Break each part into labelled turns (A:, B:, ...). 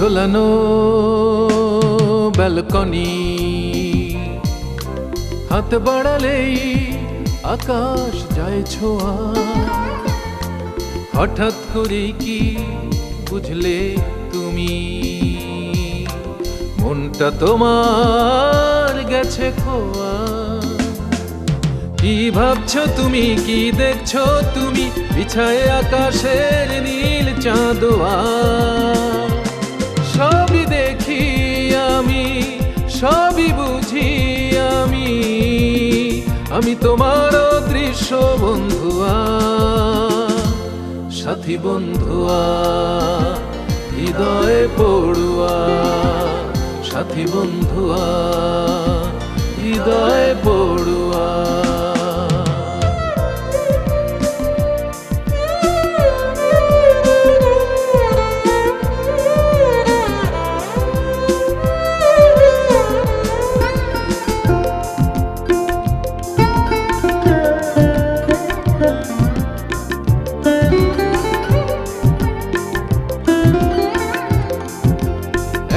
A: ঝোলানো ব্যালকনি, হাত বাড়ালেই আকাশ যায় ছোঁয়া। হঠাৎ করে কি বুঝলে তুমি, মনটা তোমার গেছে খোয়া। কি ভাবছো তুমি, কি দেখছো তুমি, বিছায়ে আকাশের নীল চাঁদোয়া। সবই দেখি আমি, সবই বুঝি আমি, আমি তোমার দৃশ্য বন্ধুয়া। সাথী বন্ধুয়া, হৃদয়ে পড়ুয়া। সাথী বন্ধুয়া, হৃদয়ে পড়ুয়া।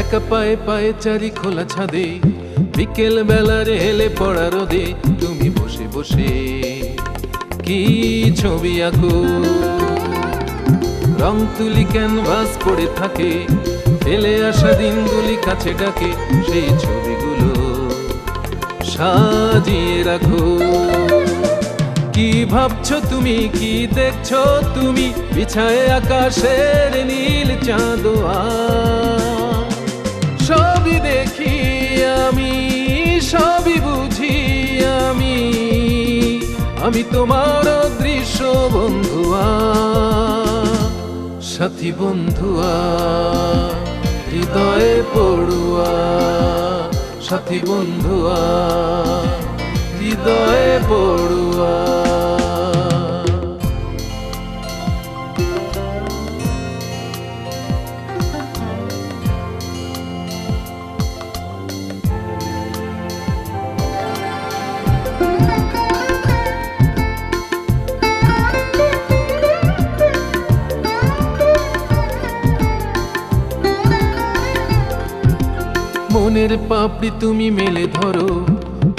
A: একা পায়ে পায়ে চারি খোলা ছাদে, বিকেল বেলার হেলে পড়া রোদে তুমি বসে বসে কি ছবি আঁকো। রং তুলি ক্যানভাস পড়ে থাকে, ফেলে আসা দিনগুলি কাছে ডাকে, সেই ছবিগুলো সাজিয়ে রাখো। কি ভাবছো তুমি, কি দেখছো তুমি, বিছায়ে আকাশের নীল চাঁদোয়া। সবই দেখি আমি, সবই বুঝি আমি, আমি তোমার দৃশ্য বন্ধুয়া। সাথী বন্ধুয়া, হৃদয়ে পড়ুয়া। সাথী বন্ধুয়া, হৃদয়ে পড়ুয়া। মনের পাপড়ি তুমি মেলে ধরো,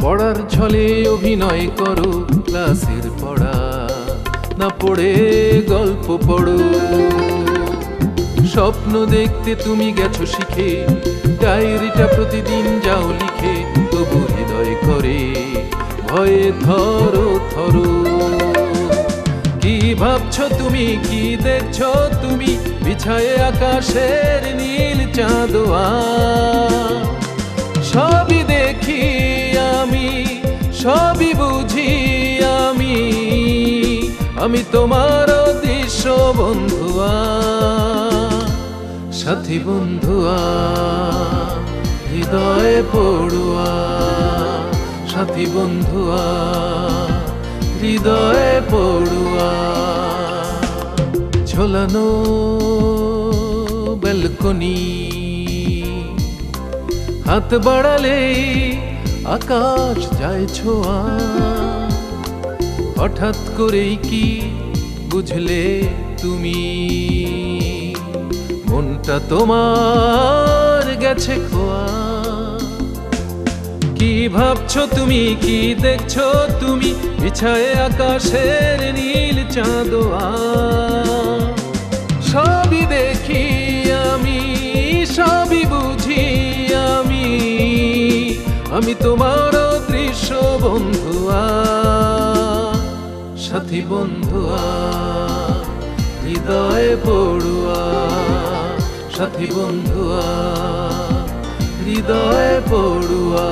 A: পড়ার ছলে অভিনয় করো। ক্লাসের পড়া না পড়ে গল্প পড়ো। স্বপ্ন দেখতে তুমি গেছো শিখে, ডায়েরিটা প্রতিদিন যাও লিখে। তবু হৃদয় করে ভয়ে থরো থরো। কি ভাবছো তুমি, কি দেখছো তুমি, বিছায়ে আকাশের নীল চাঁদোয়া। সবই দেখি আমি, সবই বুঝি আমি, আমি তোমার দৃশ্য বন্ধুয়া। সাথী বন্ধুয়া, হৃদয়ে পড়ুয়া। সাথী বন্ধুয়া, হৃদয়ে পড়ুয়া। ঝোলানো ব্যালকনি, হাত বাড়ালে আকাশ যায় ছোঁয়া। হঠাৎ করেই কি বুঝলে তুমি, মনটা তোমার গেছে খোয়া। কি ভাবছো তুমি, কি দেখছো তুমি, বিছায়ে আকাশের নীল চাঁদোয়া। সবই দেখি আমি, সবই বুঝি আমি, আমি তোমার দৃশ্য বন্ধুয়া। সাথী বন্ধুয়া, হৃদয়ে পড়ুয়া। সাথী বন্ধুয়া, হৃদয়ে পড়ুয়া।